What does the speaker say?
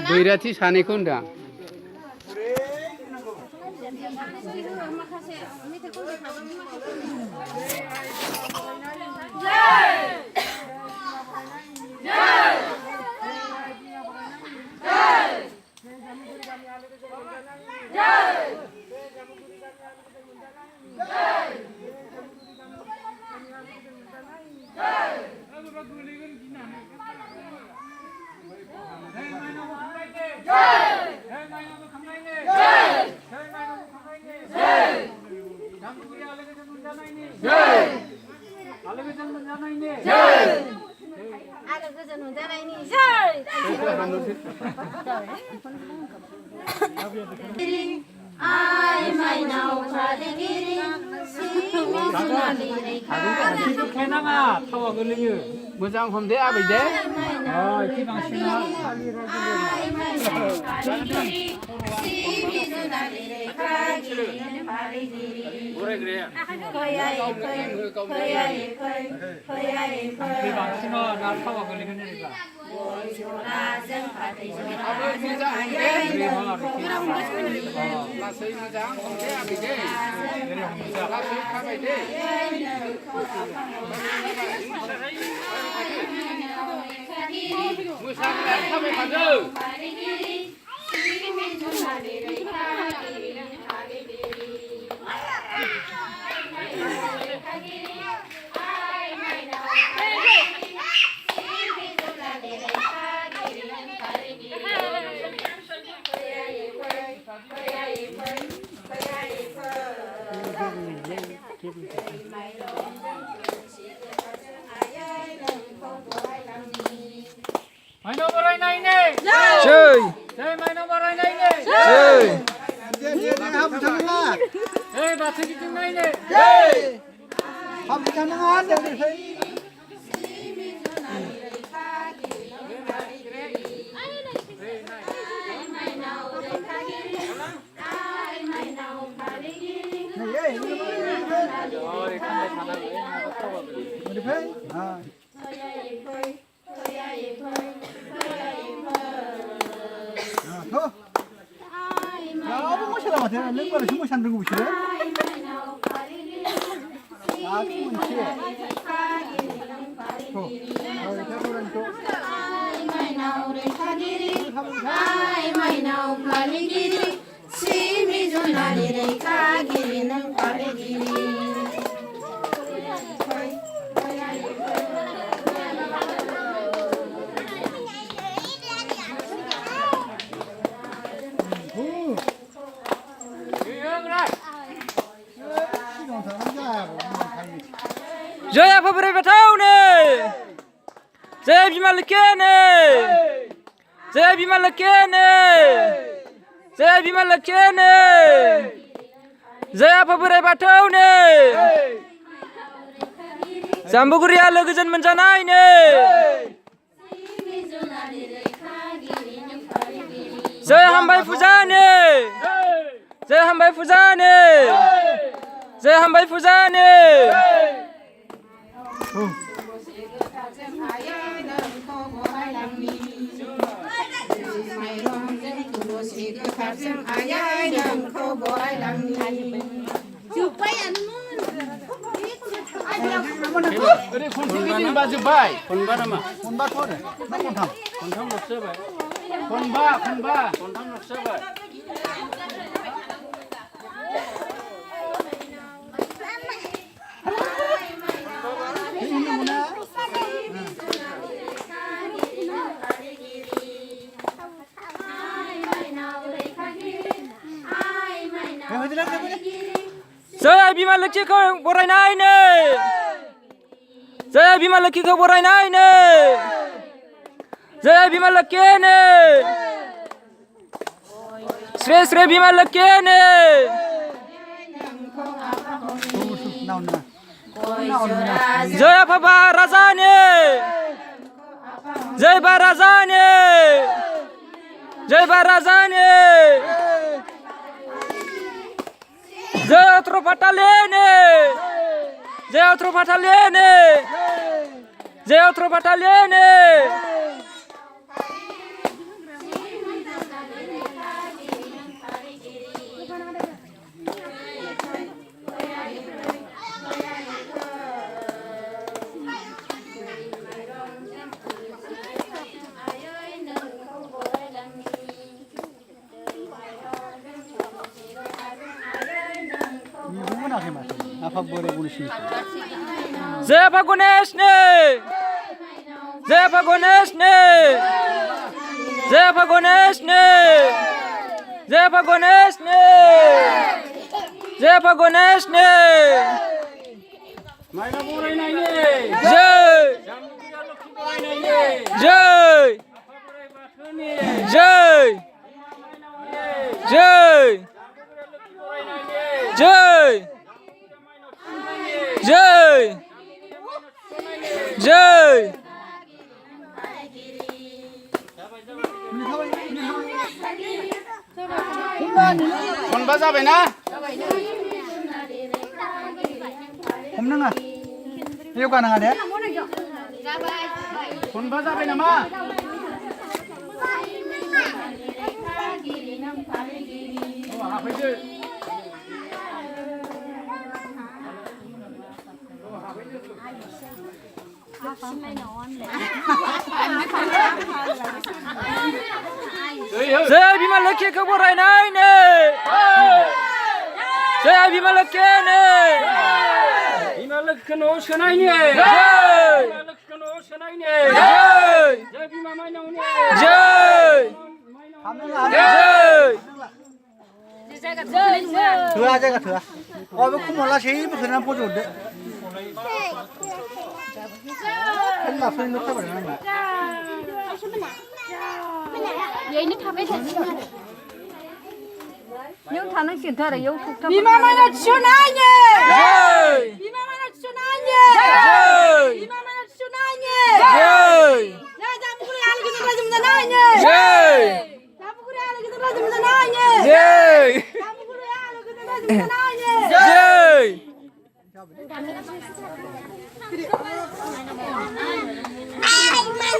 बैराथि सानैखौ होनदां मोजां हमदे आबै दे जय आफा बोराइ बाथौनो जय बिमा लोखिनो जय बिमा लोखिनो जय बिमा लोखिनो जय आफा बोराइ बाथौनो जाम्बुगुरिया लोगोजों मोनजानायनो जय हामबाय फुजानो जय हामबाय फुजानो जय हामबाय फुजानो जय बिमा लोखिखौ बरायनायनो जय बिमा लोखिखौ बरायनायनो जय बिमा लोखिनो श्री श्री बिमा लोखिनो जय आफा राजानो जय बा राजानो जय बा राजानो जय अत्र फाटालेनो जय अत्र फाटालेनो जय अत्र फाटालेनो जय आफा गणेश ने जय आफा गणेश ने जय आफा गणेश ने जय आफा गणेश ने जय आफा गणेश ने जय जय जय जय जय जय खनबा जाबाय ना हमनाङा बेयाव गानाङा दे खनबा जाबाय नामा हाफैदो जय बिमा लोखिखौ बरायनायनो जय बिमा लोखिनो बिमा लोखिखौ न'आव सोनायनो जय बिमा लोखिखौ न'आव सोनायनो जय जय बिमा माइनावनो जय जय थोआ जायगा थोआ बे खमाव लासैबो खोनानै फज'हरदो लाफैनो थाबाय नामा बेनो थाबाय थासिगोन आरो बेयाव थानांसिगोनथ' आरो बेयाव थुकथा बिमा माइनाव थिसननायनो जय बिमा माइनाव थिसननायनो जय बिमा